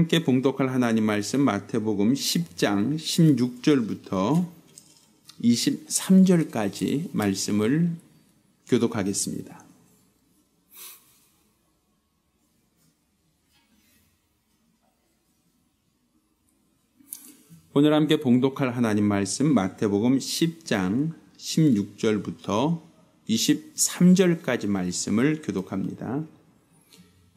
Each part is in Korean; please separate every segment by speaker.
Speaker 1: 함께 봉독할 하나님 말씀 마태복음 10장 16절부터 23절까지 말씀을 교독하겠습니다. 오늘 함께 봉독할 하나님 말씀 마태복음 10장 16절부터 23절까지 말씀을 교독합니다.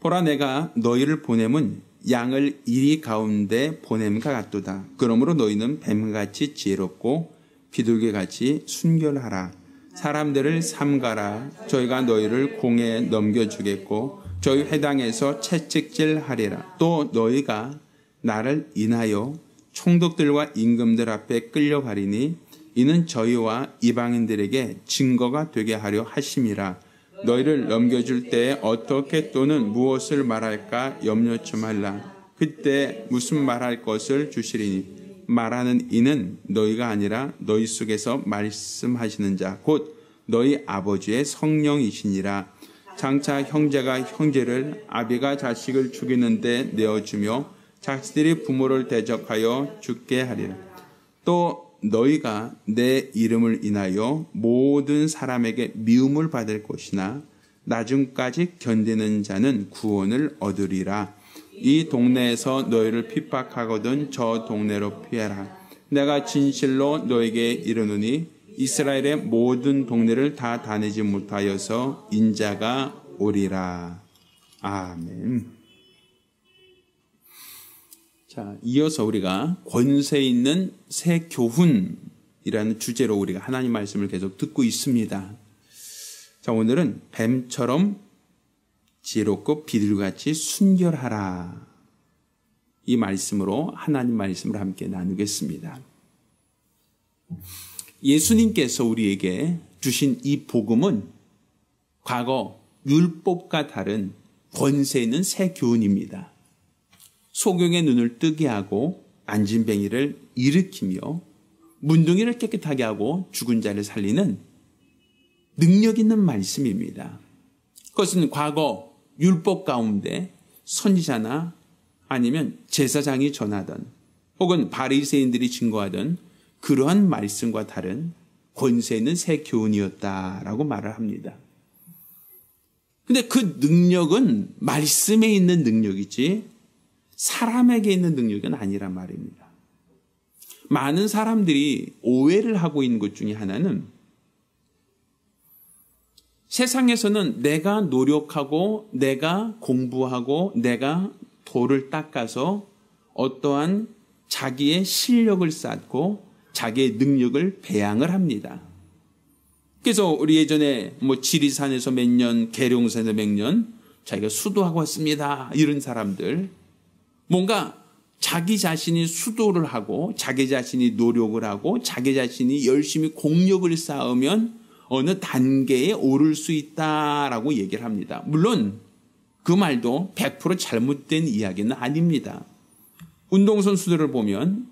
Speaker 1: 보라, 내가 너희를 보냄은 양을 이리 가운데 보냄과 같도다. 그러므로 너희는 뱀같이 지혜롭고 비둘기같이 순결하라. 사람들을 삼가라. 저희가 너희를 공에 넘겨주겠고 저희 회당에서 채찍질하리라. 또 너희가 나를 인하여 총독들과 임금들 앞에 끌려가리니 이는 저희와 이방인들에게 증거가 되게 하려 하심이라. 너희를 넘겨줄 때 어떻게 또는 무엇을 말할까 염려치 말라. 그때 무슨 말할 것을 주시리니 말하는 이는 너희가 아니라 너희 속에서 말씀하시는 자 곧 너희 아버지의 성령이시니라. 장차 형제가 형제를, 아비가 자식을 죽이는데 내어주며 자식들이 부모를 대적하여 죽게 하리라. 또 너희가 내 이름을 인하여 모든 사람에게 미움을 받을 것이나 나중까지 견디는 자는 구원을 얻으리라. 이 동네에서 너희를 핍박하거든 저 동네로 피해라. 내가 진실로 너에게 이르노니 이스라엘의 모든 동네를 다 다니지 못하여서 인자가 오리라. 아멘. 자, 이어서 우리가 권세 있는 새 교훈이라는 주제로 우리가 하나님 말씀을 계속 듣고 있습니다. 자, 오늘은 뱀처럼 지혜롭고 비둘기같이 순결하라. 이 말씀으로 하나님 말씀을 함께 나누겠습니다. 예수님께서 우리에게 주신 이 복음은 과거 율법과 다른 권세 있는 새 교훈입니다. 소경의 눈을 뜨게 하고 안진뱅이를 일으키며 문둥이를 깨끗하게 하고 죽은 자를 살리는 능력 있는 말씀입니다. 그것은 과거 율법 가운데 선지자나 아니면 제사장이 전하던 혹은 바리새인들이 증거하던 그러한 말씀과 다른 권세 있는 새 교훈이었다라고 말을 합니다. 그런데 그 능력은 말씀에 있는 능력이지 사람에게 있는 능력은 아니란 말입니다. 많은 사람들이 오해를 하고 있는 것 중에 하나는 세상에서는 내가 노력하고 내가 공부하고 내가 돌을 닦아서 어떠한 자기의 실력을 쌓고 자기의 능력을 배양을 합니다. 그래서 우리 예전에 지리산에서 몇 년, 계룡산에서 몇 년 자기가 수도하고 왔습니다. 이런 사람들 뭔가 자기 자신이 수도를 하고 자기 자신이 노력을 하고 자기 자신이 열심히 공력을 쌓으면 어느 단계에 오를 수 있다라고 얘기를 합니다. 물론 그 말도 100% 잘못된 이야기는 아닙니다. 운동선수들을 보면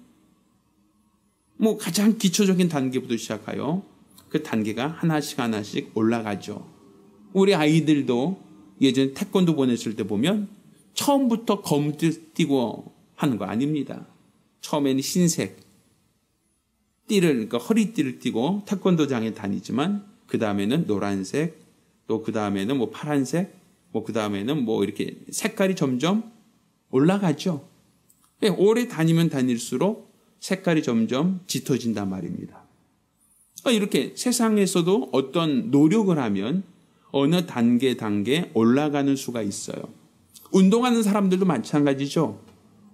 Speaker 1: 가장 기초적인 단계부터 시작하여 그 단계가 하나씩 올라가죠. 우리 아이들도 예전에 태권도 보냈을 때 보면 처음부터 검띠 띄고 하는 거 아닙니다. 처음에는 흰색 띠를, 그러니까 허리띠를 띠고 태권도장에 다니지만 그 다음에는 노란색, 또 그 다음에는 파란색, 그 다음에는 이렇게 색깔이 점점 올라가죠. 오래 다니면 다닐수록 색깔이 점점 짙어진단 말입니다. 이렇게 세상에서도 어떤 노력을 하면 어느 단계 올라가는 수가 있어요. 운동하는 사람들도 마찬가지죠.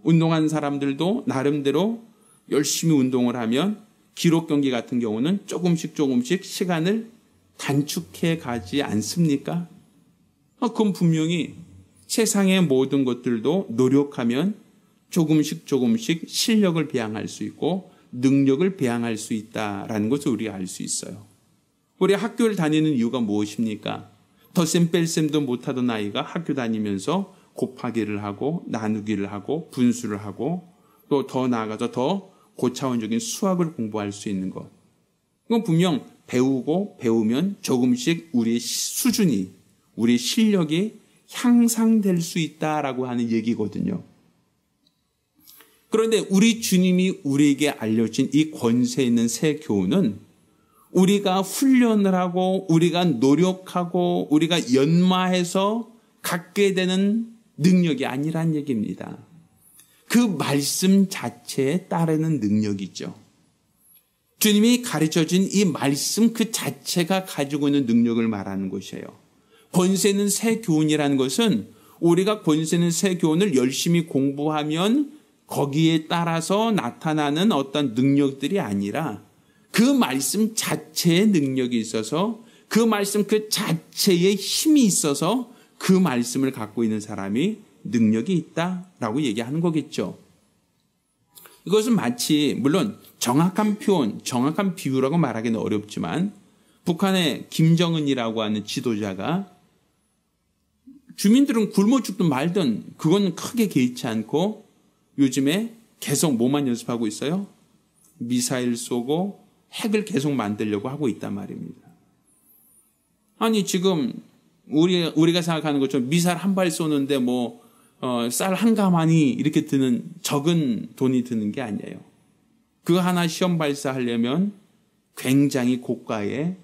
Speaker 1: 운동하는 사람들도 나름대로 열심히 운동을 하면 기록 경기 같은 경우는 조금씩 시간을 단축해 가지 않습니까? 그건 분명히 세상의 모든 것들도 노력하면 조금씩 실력을 배양할 수 있고 능력을 배양할 수 있다라는 것을 우리가 알 수 있어요. 우리 학교를 다니는 이유가 무엇입니까? 덧셈 뺄셈도 못하던 아이가 학교 다니면서 곱하기를 하고 나누기를 하고 분수를 하고 또 더 나아가서 더 고차원적인 수학을 공부할 수 있는 것. 그건 분명 배우면 조금씩 우리의 수준이, 우리의 실력이 향상될 수 있다라고 하는 얘기거든요. 그런데 우리 주님이 우리에게 알려진 이 권세 있는 새 교훈은 우리가 훈련을 하고 우리가 노력하고 우리가 연마해서 갖게 되는 능력이 아니란 얘기입니다. 그 말씀 자체에 따르는 능력이죠. 주님이 가르쳐준 이 말씀 그 자체가 가지고 있는 능력을 말하는 것이에요. 권세 있는 새 교훈이라는 것은 우리가 권세 있는 새 교훈을 열심히 공부하면 거기에 따라서 나타나는 어떤 능력들이 아니라 그 말씀 자체의 능력이 있어서 그 말씀 그 자체의 힘이 있어서 그 말씀을 갖고 있는 사람이 능력이 있다라고 얘기하는 거겠죠. 이것은 마치 물론 정확한 표현, 정확한 비유라고 말하기는 어렵지만 북한의 김정은이라고 하는 지도자가 주민들은 굶어 죽든 말든 그건 크게 개의치 않고 요즘에 계속 뭐만 연습하고 있어요? 미사일 쏘고 핵을 계속 만들려고 하고 있단 말입니다. 아니 지금 우리가 생각하는 것처럼 미사일 한 발 쏘는데 쌀 한 가마니 이렇게 드는 적은 돈이 드는 게 아니에요. 그거 하나 시험 발사하려면 굉장히 고가의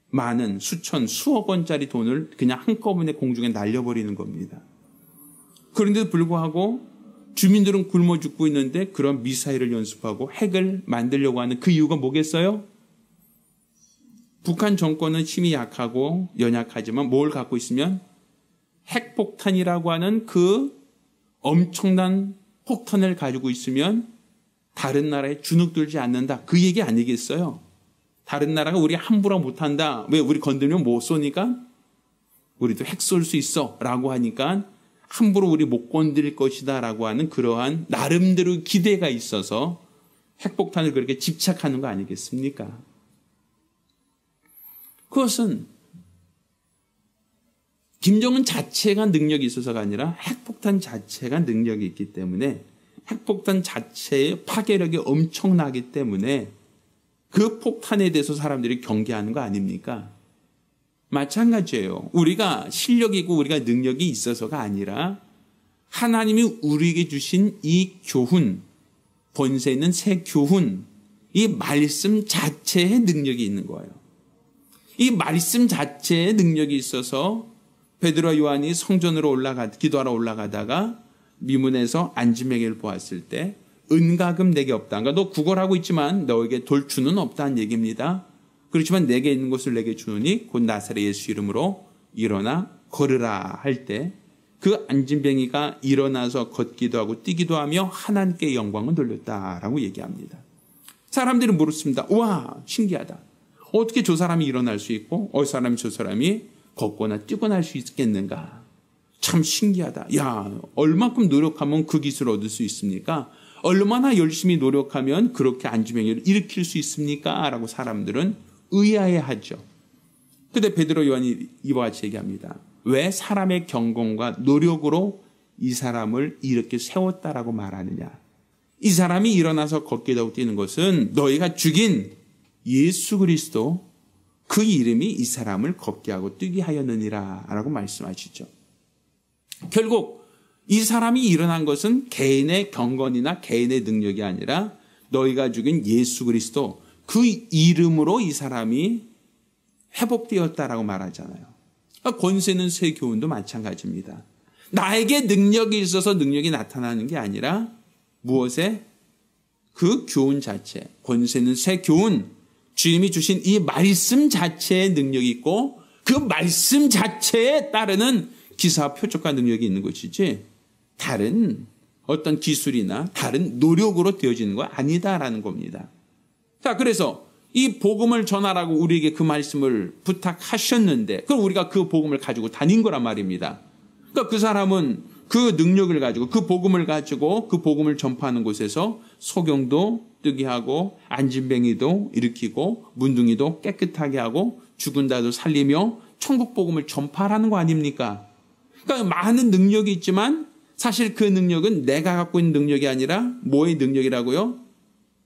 Speaker 1: 많은 수억 원짜리 돈을 그냥 한꺼번에 공중에 날려버리는 겁니다. 그런데도 불구하고 주민들은 굶어 죽고 있는데 그런 미사일을 연습하고 핵을 만들려고 하는 그 이유가 뭐겠어요? 북한 정권은 힘이 약하고 연약하지만 뭘 갖고 있으면 핵폭탄이라고 하는 그 엄청난 폭탄을 가지고 있으면 다른 나라에 주눅들지 않는다. 그 얘기 아니겠어요? 다른 나라가 우리 함부로 못한다. 왜? 우리 건들면 못 쏘니까? 우리도 핵 쏠 수 있어 라고 하니까 함부로 우리 못 건드릴 것이다 라고 하는 그러한 나름대로 기대가 있어서 핵폭탄을 그렇게 집착하는 거 아니겠습니까? 그것은 김정은 자체가 능력이 있어서가 아니라 핵폭탄 자체가 능력이 있기 때문에 핵폭탄 자체의 파괴력이 엄청나기 때문에 그 폭탄에 대해서 사람들이 경계하는 거 아닙니까? 마찬가지예요. 우리가 실력이 있고 우리가 능력이 있어서가 아니라 하나님이 우리에게 주신 이 교훈, 권세 있는 새 교훈, 이 말씀 자체의 능력이 있는 거예요. 이 말씀 자체의 능력이 있어서 베드로와 요한이 성전으로 기도하러 올라가다가 미문에서 안지맹이를 보았을 때 은과금 내게 없다. 그러니까 너 구걸하고 있지만 너에게 돌주는 없다는 얘기입니다. 그렇지만 내게 있는 것을 내게 주노니 곧 나사렛 예수 이름으로 일어나 걸으라 할 때 그 안진뱅이가 일어나서 걷기도 하고 뛰기도 하며 하나님께 영광을 돌렸다라고 얘기합니다. 사람들이 물었습니다. 와, 신기하다. 어떻게 저 사람이 일어날 수 있고 저 사람이 걷거나 뛰거나 할 수 있겠는가? 참 신기하다. 야, 얼마큼 노력하면 그 기술을 얻을 수 있습니까? 얼마나 열심히 노력하면 그렇게 안지뱅이를 일으킬 수 있습니까? 라고 사람들은 의아해하죠. 그런데 베드로 요한이 이와 같이 얘기합니다. 왜 사람의 경건과 노력으로 이 사람을 이렇게 세웠다라고 말하느냐? 이 사람이 일어나서 걷기도 하고 뛰는 것은 너희가 죽인 예수 그리스도 그 이름이 이 사람을 걷게 하고 뛰게 하였느니라 라고 말씀하시죠. 결국 이 사람이 일어난 것은 개인의 경건이나 개인의 능력이 아니라 너희가 죽인 예수 그리스도 그 이름으로 이 사람이 회복되었다라고 말하잖아요. 권세 있는 새 교훈도 마찬가지입니다. 나에게 능력이 있어서 능력이 나타나는 게 아니라 무엇에? 그 교훈 자체, 권세 있는 새 교훈, 주님이 주신 이 말씀 자체에 능력이 있고 그 말씀 자체에 따르는 기사와 표적과 능력이 있는 것이지 다른 어떤 기술이나 다른 노력으로 되어지는 거 아니다라는 겁니다. 자, 그래서 이 복음을 전하라고 우리에게 그 말씀을 부탁하셨는데 그럼 우리가 그 복음을 가지고 다닌 거란 말입니다. 그러니까 그 사람은 그 능력을 가지고 그 복음을 가지고 그 복음을 전파하는 곳에서 소경도 뜨게 하고 안진뱅이도 일으키고 문둥이도 깨끗하게 하고 죽은 자도 살리며 천국 복음을 전파하라는 거 아닙니까? 그러니까 많은 능력이 있지만 사실 그 능력은 내가 갖고 있는 능력이 아니라 뭐의 능력이라고요?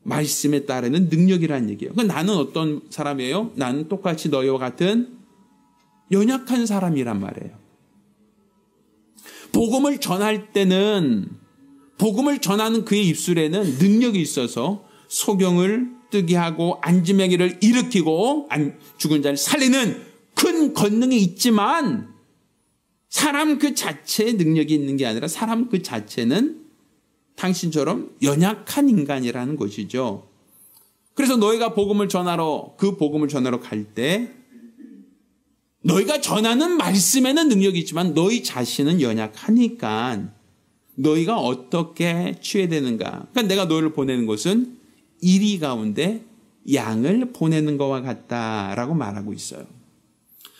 Speaker 1: 말씀에 따르는 능력이라는 얘기예요. 그러니까 나는 어떤 사람이에요? 나는 똑같이 너희와 같은 연약한 사람이란 말이에요. 복음을 전할 때는 복음을 전하는 그의 입술에는 능력이 있어서 소경을 뜨게 하고 안지매기를 일으키고 죽은 자를 살리는 큰 권능이 있지만 사람 그 자체의 능력이 있는 게 아니라 사람 그 자체는 당신처럼 연약한 인간이라는 것이죠. 그래서 너희가 복음을 전하러 그 복음을 전하러 갈 때 너희가 전하는 말씀에는 능력이 있지만 너희 자신은 연약하니까 너희가 어떻게 취해야 되는가. 그러니까 내가 너희를 보내는 것은 이리 가운데 양을 보내는 것과 같다라고 말하고 있어요.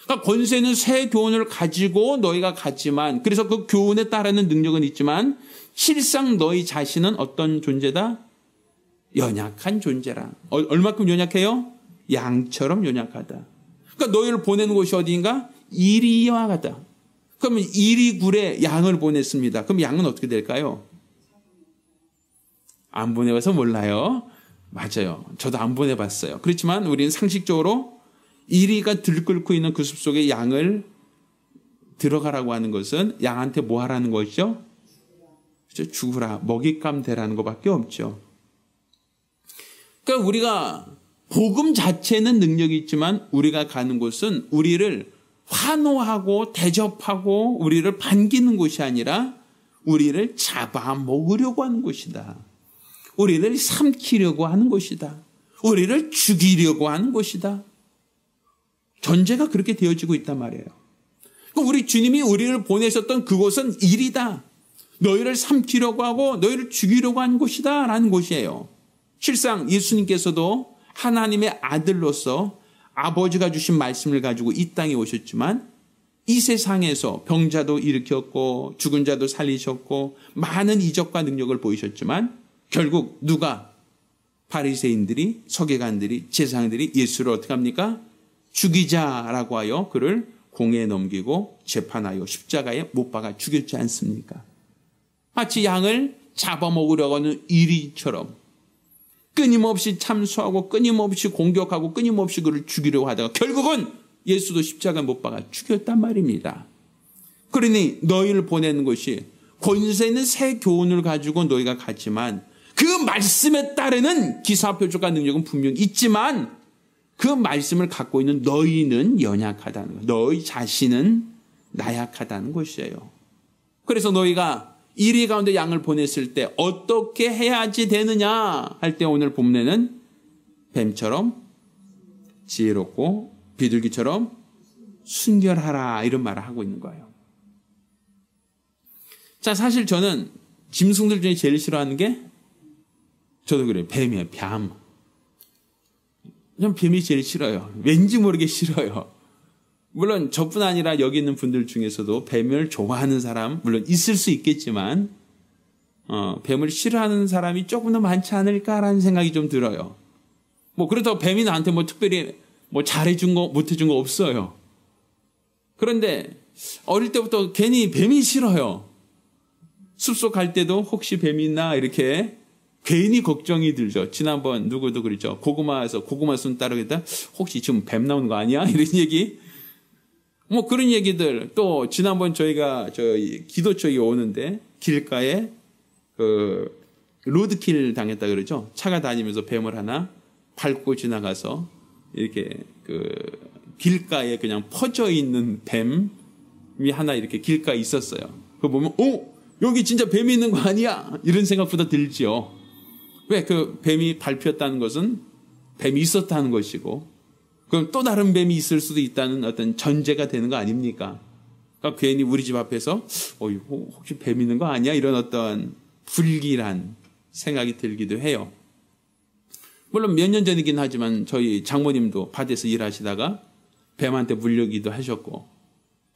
Speaker 1: 그러니까 권세는 새 교훈을 가지고 너희가 갔지만 그래서 그 교훈에 따르는 능력은 있지만 실상 너희 자신은 어떤 존재다? 연약한 존재라. 얼마큼 연약해요? 양처럼 연약하다. 그러니까 너희를 보내는 곳이 어디인가? 이리와 같다. 그러면 이리 굴에 양을 보냈습니다. 그럼 양은 어떻게 될까요? 안 보내봐서 몰라요. 맞아요. 저도 안 보내봤어요. 그렇지만 우리는 상식적으로 이리가 들끓고 있는 그 숲속에 양을 들어가라고 하는 것은 양한테 뭐 하라는 것이죠? 죽으라, 먹잇감 되라는 것밖에 없죠. 그러니까 우리가 복음 자체는 능력이 있지만 우리가 가는 곳은 우리를 환호하고 대접하고 우리를 반기는 곳이 아니라 우리를 잡아먹으려고 하는 곳이다. 우리를 삼키려고 하는 곳이다. 우리를 죽이려고 하는 곳이다. 전제가 그렇게 되어지고 있단 말이에요. 우리 주님이 우리를 보내셨던 그곳은 일이다. 너희를 삼키려고 하고 너희를 죽이려고 하는 곳이다 라는 곳이에요. 실상 예수님께서도 하나님의 아들로서 아버지가 주신 말씀을 가지고 이 땅에 오셨지만 이 세상에서 병자도 일으켰고 죽은 자도 살리셨고 많은 이적과 능력을 보이셨지만 결국 누가? 바리새인들이, 서기관들이, 제사장들이 예수를 어떻게 합니까? 죽이자라고 하여 그를 공에 넘기고 재판하여 십자가에 못 박아 죽였지 않습니까? 마치 양을 잡아먹으려고 하는 이리처럼 끊임없이 참수하고 끊임없이 공격하고 끊임없이 그를 죽이려고 하다가 결국은 예수도 십자가에 못 박아 죽였단 말입니다. 그러니 너희를 보내는 것이 권세 있는 새 교훈을 가지고 너희가 갔지만 그 말씀에 따르는 기사표적과 능력은 분명히 있지만 그 말씀을 갖고 있는 너희는 연약하다는 것. 너희 자신은 나약하다는 것이에요. 그래서 너희가 이리 가운데 양을 보냈을 때 어떻게 해야지 되느냐 할 때 오늘 본문에는 뱀처럼 지혜롭고 비둘기처럼 순결하라 이런 말을 하고 있는 거예요. 자, 사실 저는 짐승들 중에 제일 싫어하는 게 저도 그래요. 뱀이에요. 뱀. 전 뱀이 제일 싫어요. 왠지 모르게 싫어요. 물론 저뿐 아니라 여기 있는 분들 중에서도 뱀을 좋아하는 사람 물론 있을 수 있겠지만 뱀을 싫어하는 사람이 조금 더 많지 않을까라는 생각이 좀 들어요. 뭐 그렇다고 뱀이 나한테 뭐 특별히 뭐 잘해준 거 못해준 거 없어요. 그런데 어릴 때부터 괜히 뱀이 싫어요. 숲속 갈 때도 혹시 뱀이 있나 이렇게 괜히 걱정이 들죠. 지난번 누구도 그랬죠. 고구마에서 고구마 순 따르겠다. 혹시 지금 뱀 나오는 거 아니야? 이런 얘기. 뭐 그런 얘기들. 또 지난번 저희가 기도처에 오는데 길가에 그 로드킬 당했다 그러죠. 차가 다니면서 뱀을 하나 밟고 지나가서 이렇게 그 길가에 그냥 퍼져 있는 뱀이 하나 이렇게 길가에 있었어요. 그거 보면 여기 진짜 뱀이 있는 거 아니야? 이런 생각보다 들지요. 왜? 그 뱀이 밟혔다는 것은 뱀이 있었다는 것이고 그럼 또 다른 뱀이 있을 수도 있다는 어떤 전제가 되는 거 아닙니까? 그러니까 괜히 우리 집 앞에서 혹시 뱀 있는 거 아니야? 이런 어떤 불길한 생각이 들기도 해요. 물론 몇 년 전이긴 하지만 저희 장모님도 밭에서 일하시다가 뱀한테 물려기도 하셨고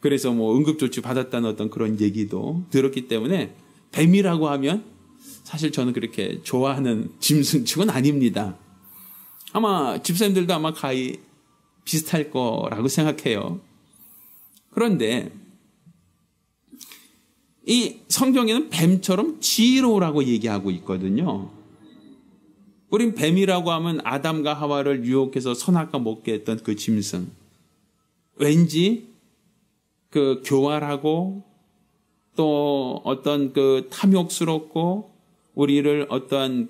Speaker 1: 그래서 뭐 응급조치 받았다는 어떤 그런 얘기도 들었기 때문에 뱀이라고 하면 사실 저는 그렇게 좋아하는 짐승축은 아닙니다. 아마 집사님들도 아마 가히 비슷할 거라고 생각해요. 그런데 이 성경에는 뱀처럼 지혜로우라고 얘기하고 있거든요. 우린 뱀이라고 하면 아담과 하와를 유혹해서 선악과 먹게 했던 그 짐승. 왠지 그 교활하고 또 어떤 그 탐욕스럽고 우리를 어떠한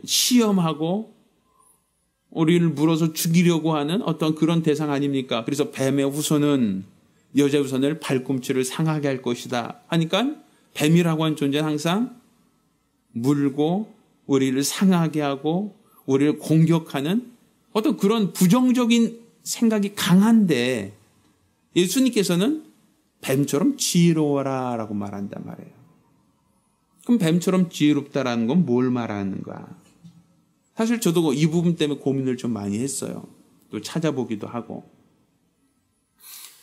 Speaker 1: 시험하고 우리를 물어서 죽이려고 하는 어떤 그런 대상 아닙니까? 그래서 뱀의 후손은 여자의 후손을 발꿈치를 상하게 할 것이다 하니까 뱀이라고 하는 존재는 항상 물고 우리를 상하게 하고 우리를 공격하는 어떤 그런 부정적인 생각이 강한데 예수님께서는 뱀처럼 지혜로워라 라고 말한단 말이에요. 그럼 뱀처럼 지혜롭다라는 건 뭘 말하는가? 사실 저도 이 부분 때문에 고민을 좀 많이 했어요. 또 찾아보기도 하고.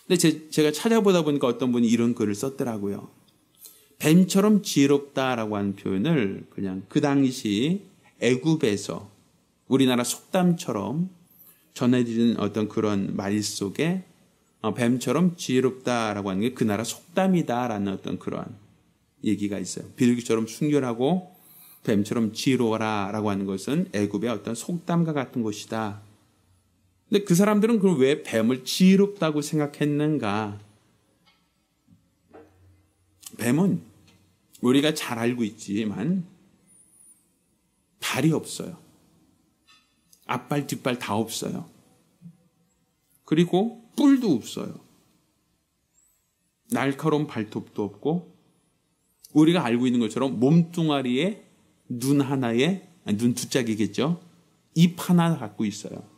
Speaker 1: 근데 제가 찾아보다 보니까 어떤 분이 이런 글을 썼더라고요. 뱀처럼 지혜롭다라고 하는 표현을 그냥 그 당시 애굽에서 우리나라 속담처럼 전해지는 어떤 그런 말 속에 뱀처럼 지혜롭다라고 하는 게 그 나라 속담이다라는 어떤 그런 얘기가 있어요. 비둘기처럼 순결하고 뱀처럼 지혜로워라라고 하는 것은 애굽의 어떤 속담과 같은 것이다. 근데 그 사람들은 그럼 왜 뱀을 지혜롭다고 생각했는가? 뱀은 우리가 잘 알고 있지만 발이 없어요. 앞발, 뒷발 다 없어요. 그리고 뿔도 없어요. 날카로운 발톱도 없고 우리가 알고 있는 것처럼 몸뚱아리에 눈 하나에, 눈 두 짝이겠죠. 입 하나 갖고 있어요.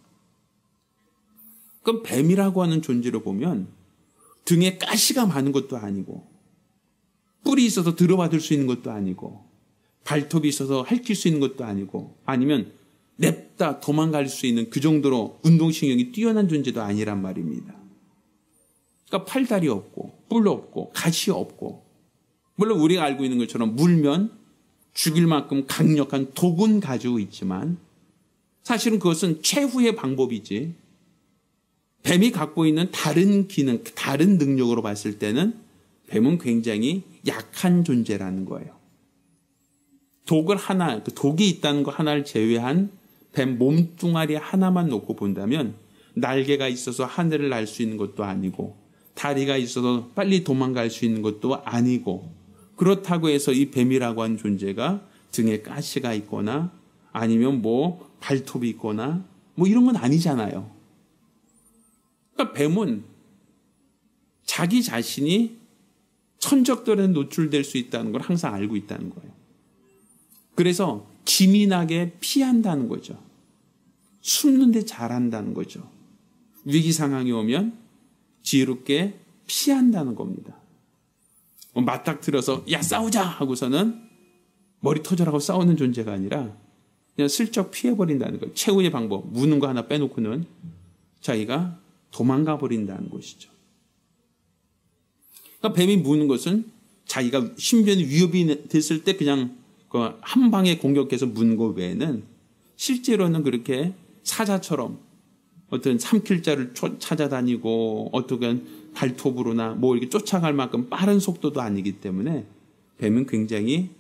Speaker 1: 그럼 뱀이라고 하는 존재로 보면 등에 가시가 많은 것도 아니고 뿔이 있어서 들어받을 수 있는 것도 아니고 발톱이 있어서 핥힐 수 있는 것도 아니고 아니면 냅다 도망갈 수 있는 그 정도로 운동신경이 뛰어난 존재도 아니란 말입니다. 그러니까 팔다리 없고 뿔 없고 가시 없고 물론 우리가 알고 있는 것처럼 물면 죽일 만큼 강력한 독은 가지고 있지만 사실은 그것은 최후의 방법이지 뱀이 갖고 있는 다른 기능, 다른 능력으로 봤을 때는 뱀은 굉장히 약한 존재라는 거예요. 독이 있다는 거 하나를 제외한 뱀 몸뚱아리 하나만 놓고 본다면 날개가 있어서 하늘을 날 수 있는 것도 아니고 다리가 있어서 빨리 도망갈 수 있는 것도 아니고 그렇다고 해서 이 뱀이라고 하는 존재가 등에 가시가 있거나 아니면 발톱이 있거나 이런 건 아니잖아요. 그러니까 뱀은 자기 자신이 천적들에 노출될 수 있다는 걸 항상 알고 있다는 거예요. 그래서 기민하게 피한다는 거죠. 숨는데 잘한다는 거죠. 위기 상황이 오면 지혜롭게 피한다는 겁니다. 맞닥뜨려서 야 싸우자 하고서는 머리 터져라고 싸우는 존재가 아니라 그냥 슬쩍 피해버린다는 거예요. 최후의 방법, 무는 거 하나 빼놓고는 자기가 도망가 버린다는 것이죠. 그러니까 뱀이 무는 것은 자기가 심지어는 위협이 됐을 때 그냥 한 방에 공격해서 무는 것 외에는 실제로는 그렇게 사자처럼 어떤 삼킬 자를 찾아다니고 어떻게 발톱으로나 이렇게 쫓아갈 만큼 빠른 속도도 아니기 때문에 뱀은 굉장히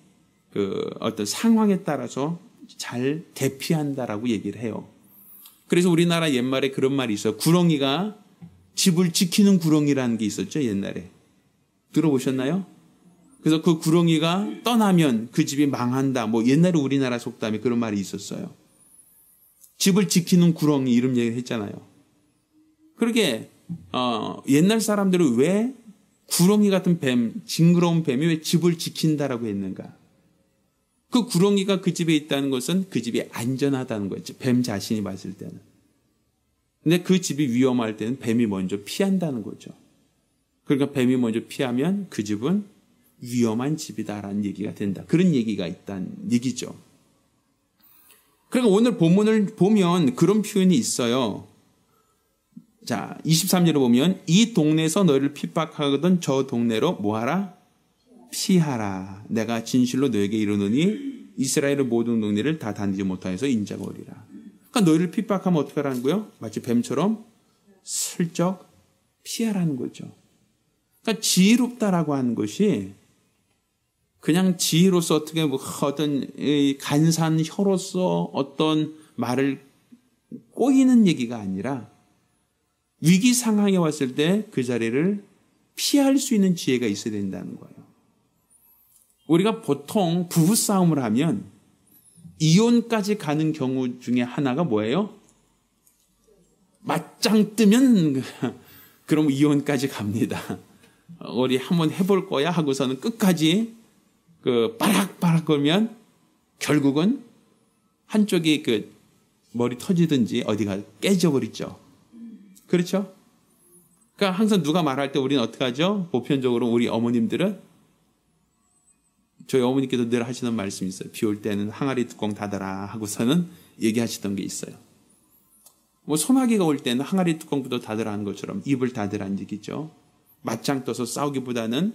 Speaker 1: 어떤 상황에 따라서 잘 대피한다라고 얘기를 해요. 그래서 우리나라 옛말에 그런 말이 있어요. 구렁이가 집을 지키는 구렁이라는 게 있었죠, 옛날에. 들어보셨나요? 그래서 그 구렁이가 떠나면 그 집이 망한다. 옛날에 우리나라 속담에 그런 말이 있었어요. 집을 지키는 구렁이 이런 얘기를 했잖아요. 그러게 옛날 사람들은 왜 구렁이 같은 뱀, 징그러운 뱀이 왜 집을 지킨다라고 했는가? 그 구렁이가 그 집에 있다는 것은 그 집이 안전하다는 거였죠. 뱀 자신이 봤을 때는. 근데 그 집이 위험할 때는 뱀이 먼저 피한다는 거죠. 그러니까 뱀이 먼저 피하면 그 집은 위험한 집이다라는 얘기가 된다. 그런 얘기가 있다는 얘기죠. 그러니까 오늘 본문을 보면 그런 표현이 있어요. 자, 23절을 보면 이 동네에서 너희를 핍박하거든 저 동네로 뭐하라? 피하라. 내가 진실로 너에게 이르노니 이스라엘의 모든 동네를 다 다니지 못하여서 인자가 오리라. 그러니까 너희를 핍박하면 어떻게 하라는 거예요? 마치 뱀처럼 슬쩍 피하라는 거죠. 그러니까 지혜롭다라고 하는 것이 그냥 지혜로서 어떻게 어떤 간사한 혀로서 어떤 말을 꼬이는 얘기가 아니라 위기 상황에 왔을 때 그 자리를 피할 수 있는 지혜가 있어야 된다는 거예요. 우리가 보통 부부싸움을 하면 이혼까지 가는 경우 중에 하나가 뭐예요? 맞짱 뜨면 그럼 이혼까지 갑니다. 우리 한번 해볼 거야 하고서는 끝까지 빠락빠락 걸면 결국은 한쪽이 머리 터지든지 어디가 깨져버리죠. 그렇죠? 그러니까 항상 누가 말할 때 우리는 어떻게 하죠? 보편적으로 우리 어머님들은, 저희 어머니께도 늘 하시는 말씀이 있어요. 비 올 때는 항아리 뚜껑 닫아라 하고서는 얘기하시던 게 있어요. 소나기가 올 때는 항아리 뚜껑부터 닫으라는 것처럼 입을 닫으라는 얘기죠. 맞짱 떠서 싸우기보다는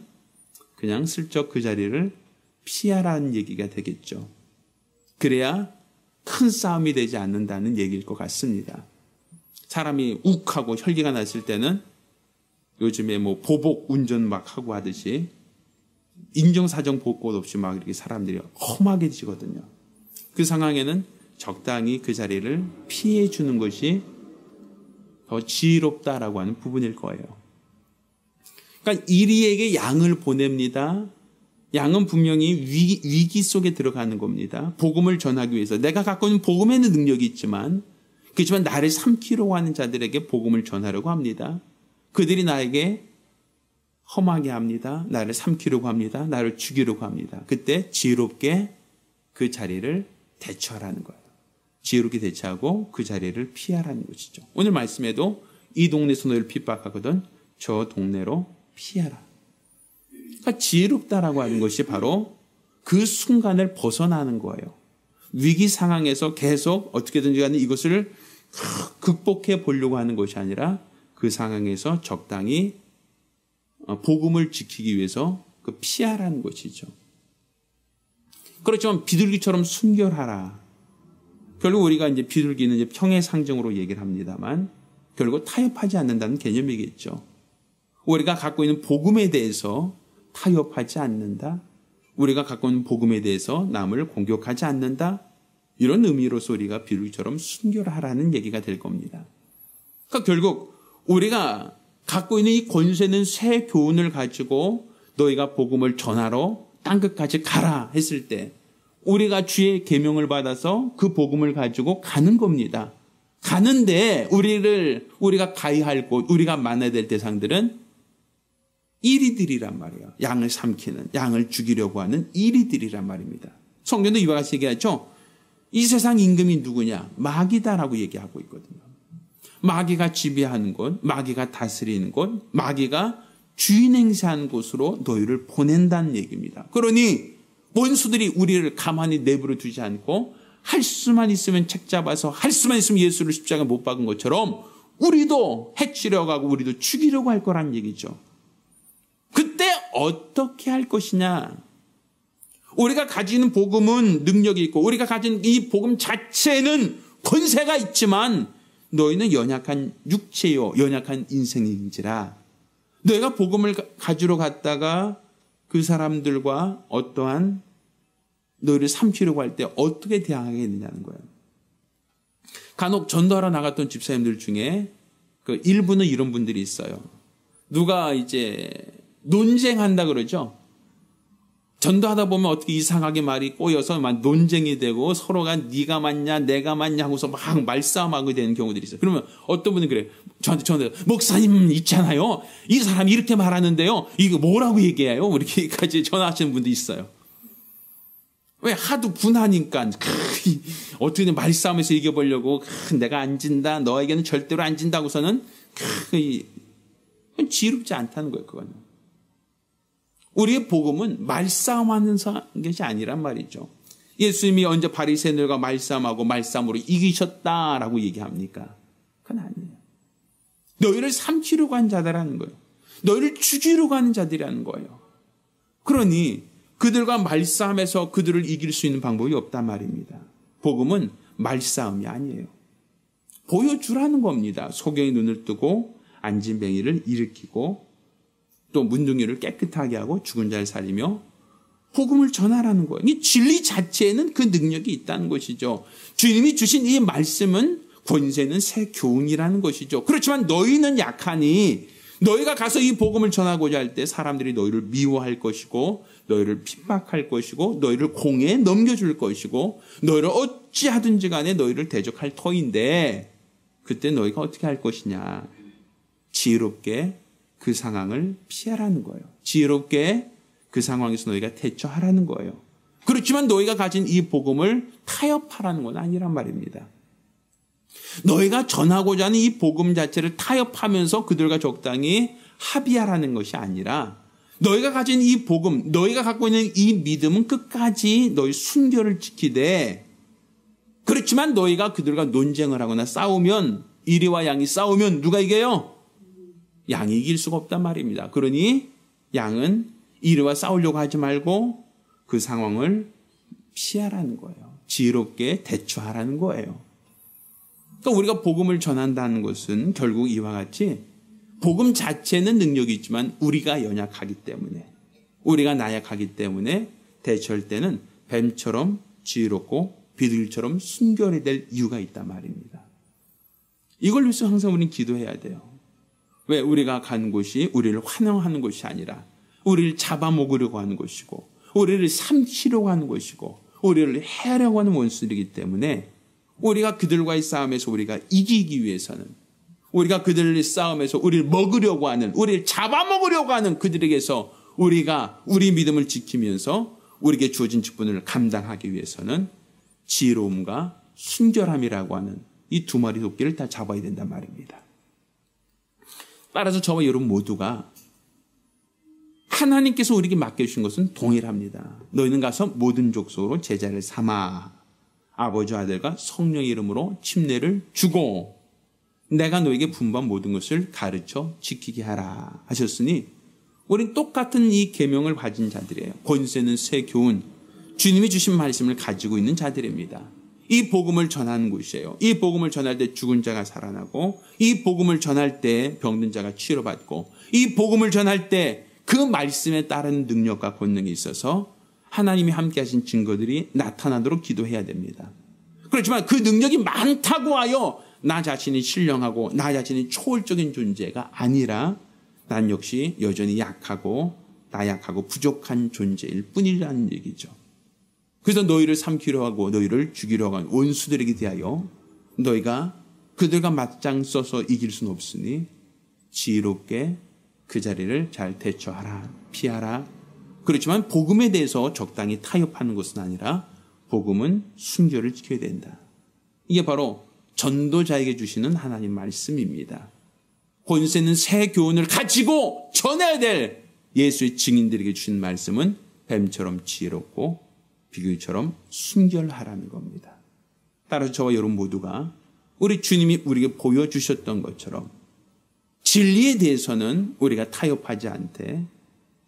Speaker 1: 그냥 슬쩍 그 자리를 피하라는 얘기가 되겠죠. 그래야 큰 싸움이 되지 않는다는 얘기일 것 같습니다. 사람이 욱하고 혈기가 났을 때는 요즘에 보복 운전 막 하고 하듯이 인정사정 볼 것 없이 막 이렇게 사람들이 험하게 지거든요. 그 상황에는 적당히 그 자리를 피해 주는 것이 더 지혜롭다라고 하는 부분일 거예요. 그러니까 이리에게 양을 보냅니다. 양은 분명히 위기 속에 들어가는 겁니다. 복음을 전하기 위해서. 내가 갖고 있는 복음에는 능력이 있지만, 그렇지만 나를 삼키려고 하는 자들에게 복음을 전하려고 합니다. 그들이 나에게 험하게 합니다. 나를 삼키려고 합니다. 나를 죽이려고 합니다. 그때 지혜롭게 그 자리를 대처하라는 거예요. 지혜롭게 대처하고 그 자리를 피하라는 것이죠. 오늘 말씀에도 이 동네에서 너희를 핍박하거든 저 동네로 피하라. 그러니까 지혜롭다라고 하는 것이 바로 그 순간을 벗어나는 거예요. 위기 상황에서 계속 어떻게든지 간에 이것을 극복해 보려고 하는 것이 아니라 그 상황에서 적당히 복음을 지키기 위해서 피하라는 것이죠. 그렇지만 비둘기처럼 순결하라. 결국 우리가 이제 비둘기는 이제 평의 상징으로 얘기를 합니다만 결국 타협하지 않는다는 개념이겠죠. 우리가 갖고 있는 복음에 대해서 타협하지 않는다. 우리가 갖고 있는 복음에 대해서 남을 공격하지 않는다. 이런 의미로서 우리가 비둘기처럼 순결하라는 얘기가 될 겁니다. 그러니까 결국 우리가 갖고 있는 이 권세는 새 교훈을 가지고 너희가 복음을 전하러 땅끝까지 가라 했을 때 우리가 주의 계명을 받아서 그 복음을 가지고 가는 겁니다. 가는데 우리가 가야 할 곳, 우리가 만나야 될 대상들은 이리들이란 말이에요. 양을 삼키는, 양을 죽이려고 하는 이리들이란 말입니다. 성경도 이와 같이 얘기하죠. 이 세상 임금이 누구냐? 마귀다라고 얘기하고 있거든요. 마귀가 지배하는 곳, 마귀가 다스리는 곳, 마귀가 주인 행세하는 곳으로 너희를 보낸다는 얘기입니다. 그러니 원수들이 우리를 가만히 내버려 두지 않고 할 수만 있으면 책 잡아서 할 수만 있으면 예수를 십자가에 못 박은 것처럼 우리도 해치려고 하고 우리도 죽이려고 할 거란 얘기죠. 그때 어떻게 할 것이냐? 우리가 가지는 복음은 능력이 있고 우리가 가진 이 복음 자체는 권세가 있지만 너희는 연약한 육체요 연약한 인생인지라 너희가 복음을 가지러 갔다가 그 사람들과 어떠한 너희를 삼키려고 할 때 어떻게 대항하겠느냐는 거예요. 간혹 전도하러 나갔던 집사님들 중에 일부는 이런 분들이 있어요. 누가 이제 논쟁한다 그러죠. 전도하다 보면 어떻게 이상하게 말이 꼬여서 막 논쟁이 되고 서로가 네가 맞냐 내가 맞냐 하고서 막 말싸움하게 되는 경우들이 있어요. 그러면 어떤 분은 그래요. 저한테 목사님 있잖아요. 이 사람이 이렇게 말하는데요. 이거 뭐라고 얘기해요? 이렇게까지 전화하시는 분도 있어요. 왜 하도 분하니까 어떻게든 말싸움에서 이겨보려고 내가 안 진다. 너에게는 절대로 안 진다고서는 지혜롭지 않다는 거예요. 그거는. 우리의 복음은 말싸움하는 것이 아니란 말이죠. 예수님이 언제 바리새인들과 말싸움하고 말싸움으로 이기셨다라고 얘기합니까? 그건 아니에요. 너희를 삼키려고 한 자들이라는 거예요. 너희를 죽이려고 하는 자들이라는 거예요. 그러니 그들과 말싸움에서 그들을 이길 수 있는 방법이 없단 말입니다. 복음은 말싸움이 아니에요. 보여주라는 겁니다. 소경이 눈을 뜨고 앉은 뱅이를 일으키고 또 문둥이를 깨끗하게 하고 죽은 자를 살리며 복음을 전하라는 거예요. 이 진리 자체에는 그 능력이 있다는 것이죠. 주님이 주신 이 말씀은 권세는 새 교훈이라는 것이죠. 그렇지만 너희는 약하니 너희가 가서 이 복음을 전하고자 할 때 사람들이 너희를 미워할 것이고 너희를 핍박할 것이고 너희를 공에 넘겨줄 것이고 너희를 어찌하든지 간에 너희를 대적할 터인데 그때 너희가 어떻게 할 것이냐. 지혜롭게 그 상황을 피하라는 거예요. 지혜롭게 그 상황에서 너희가 대처하라는 거예요. 그렇지만 너희가 가진 이 복음을 타협하라는 건 아니란 말입니다. 너희가 전하고자 하는 이 복음 자체를 타협하면서 그들과 적당히 합의하라는 것이 아니라 너희가 가진 이 복음, 너희가 갖고 있는 이 믿음은 끝까지 너희 순결을 지키되 그렇지만 너희가 그들과 논쟁을 하거나 싸우면 이리와 양이 싸우면 누가 이겨요? 양이 이길 수가 없단 말입니다. 그러니 양은 이리와 싸우려고 하지 말고 그 상황을 피하라는 거예요. 지혜롭게 대처하라는 거예요. 그러니까 우리가 복음을 전한다는 것은 결국 이와 같이 복음 자체는 능력이 있지만 우리가 연약하기 때문에 우리가 나약하기 때문에 대처할 때는 뱀처럼 지혜롭고 비둘기처럼 순결해야 될 이유가 있단 말입니다. 이걸 위해서 항상 우리는 기도해야 돼요. 왜? 우리가 간 곳이 우리를 환영하는 것이 아니라 우리를 잡아먹으려고 하는 것이고 우리를 삼키려고 하는 것이고 우리를 해하려고 하는 원수들이기 때문에 우리가 그들과의 싸움에서 우리가 이기기 위해서는 우리가 그들의 싸움에서 우리를 먹으려고 하는 우리를 잡아먹으려고 하는 그들에게서 우리가 우리 믿음을 지키면서 우리에게 주어진 직분을 감당하기 위해서는 지혜로움과 순결함이라고 하는 이 두 마리 토끼를 다 잡아야 된단 말입니다. 따라서 저와 여러분 모두가 하나님께서 우리에게 맡겨주신 것은 동일합니다. 너희는 가서 모든 족속으로 제자를 삼아 아버지와 아들과 성령의 이름으로 침례를 주고 내가 너에게 분부한 모든 것을 가르쳐 지키게 하라 하셨으니 우린 똑같은 이 계명을 가진 자들이에요. 권세는 새 교훈, 주님이 주신 말씀을 가지고 있는 자들입니다. 이 복음을 전하는 곳이에요. 이 복음을 전할 때 죽은 자가 살아나고 이 복음을 전할 때 병든 자가 치료받고 이 복음을 전할 때 그 말씀에 따른 능력과 권능이 있어서 하나님이 함께 하신 증거들이 나타나도록 기도해야 됩니다. 그렇지만 그 능력이 많다고 하여 나 자신이 신령하고 나 자신이 초월적인 존재가 아니라 난 역시 여전히 약하고 나약하고 부족한 존재일 뿐이라는 얘기죠. 그래서 너희를 삼키려 하고 너희를 죽이려 하는 원수들에게 대하여 너희가 그들과 맞짱 써서 이길 수는 없으니 지혜롭게 그 자리를 잘 대처하라, 피하라. 그렇지만 복음에 대해서 적당히 타협하는 것은 아니라 복음은 순결을 지켜야 된다. 이게 바로 전도자에게 주시는 하나님 말씀입니다. 권세는 새 교훈을 가지고 전해야 될 예수의 증인들에게 주신 말씀은 뱀처럼 지혜롭고 비둘기처럼 순결하라는 겁니다. 따라서 저와 여러분 모두가 우리 주님이 우리에게 보여주셨던 것처럼 진리에 대해서는 우리가 타협하지 않되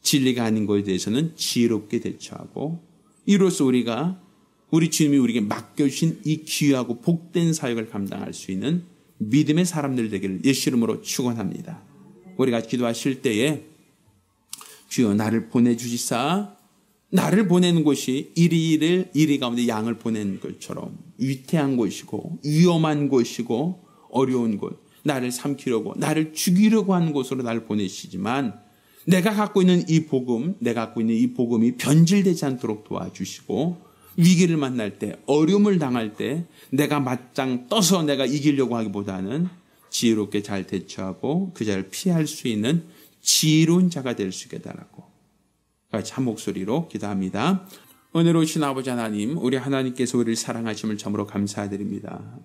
Speaker 1: 진리가 아닌 것에 대해서는 지혜롭게 대처하고 이로써 우리가 우리 주님이 우리에게 맡겨주신 이 귀하고 복된 사역을 감당할 수 있는 믿음의 사람들 되기를 예수 이름으로 축원합니다. 우리가 기도하실 때에 주여 나를 보내주시사 나를 보내는 곳이 이리 가운데 양을 보내는 것처럼 위태한 곳이고 위험한 곳이고 어려운 곳 나를 삼키려고 나를 죽이려고 하는 곳으로 나를 보내시지만 내가 갖고 있는 이 복음 내가 갖고 있는 이 복음이 변질되지 않도록 도와주시고 위기를 만날 때 어려움을 당할 때 내가 맞짱 떠서 내가 이기려고 하기보다는 지혜롭게 잘 대처하고 그 자를 피할 수 있는 지혜로운 자가 될 수 있게 달라고 같이 한 목소리로 기도합니다. 은혜로우신 아버지 하나님, 우리 하나님께서 우리를 사랑하심을 참으로 감사드립니다.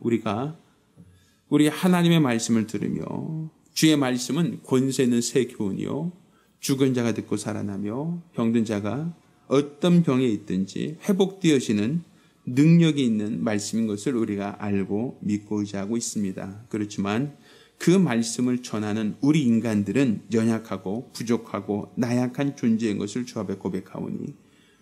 Speaker 1: 우리 하나님의 말씀을 들으며 주의 말씀은 권세 있는 새 교훈이요 죽은 자가 듣고 살아나며 병든 자가 어떤 병에 있든지 회복되어지는 능력이 있는 말씀인 것을 우리가 알고 믿고 의지하고 있습니다. 그렇지만 그 말씀을 전하는 우리 인간들은 연약하고 부족하고 나약한 존재인 것을 주 앞에 고백하오니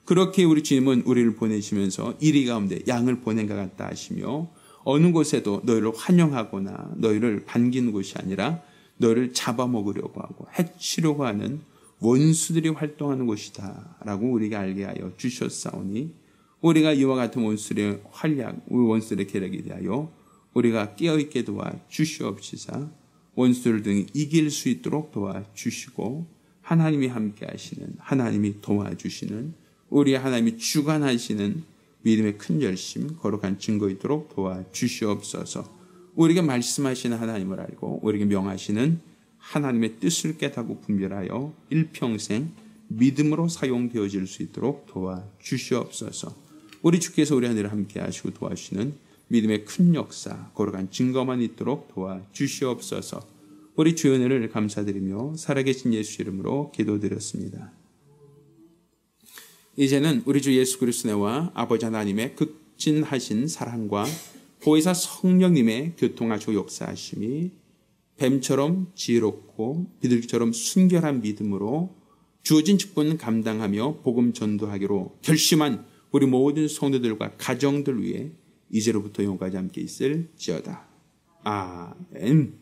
Speaker 1: 그렇게 우리 주님은 우리를 보내시면서 이리 가운데 양을 보낸 것 같다 하시며 어느 곳에도 너희를 환영하거나 너희를 반기는 곳이 아니라 너희를 잡아먹으려고 하고 해치려고 하는 원수들이 활동하는 곳이다 라고 우리가 알게 하여 주셨사오니 우리가 이와 같은 원수들의 활약, 원수들의 계략에 대하여 우리가 깨어있게 도와 주시옵시사 원수를 등 이길 수 있도록 도와주시고 하나님이 함께 하시는, 하나님이 도와주시는, 우리 하나님이 주관하시는 믿음의 큰 열심, 거룩한 증거이도록 도와주시옵소서. 우리에게 말씀하시는 하나님을 알고 우리에게 명하시는 하나님의 뜻을 깨닫고 분별하여 일평생 믿음으로 사용되어질 수 있도록 도와주시옵소서. 우리 주께서 우리 하늘을 함께 하시고 도와주시는 믿음의 큰 역사, 거룩한 증거만 있도록 도와주시옵소서. 우리 주의 은혜를 감사드리며 살아계신 예수 이름으로 기도드렸습니다. 이제는 우리 주 예수 그리스도와 아버지 하나님의 극진하신 사랑과 보혜사 성령님의 교통하시고 역사하심이 뱀처럼 지혜롭고 비둘기처럼 순결한 믿음으로 주어진 직분을 감당하며 복음 전도하기로 결심한 우리 모든 성도들과 가정들 위해 이제로부터 영원까지 함께 있을지어다. 아멘.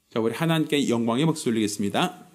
Speaker 1: 자, 우리 하나님께 영광의 박수 올리겠습니다.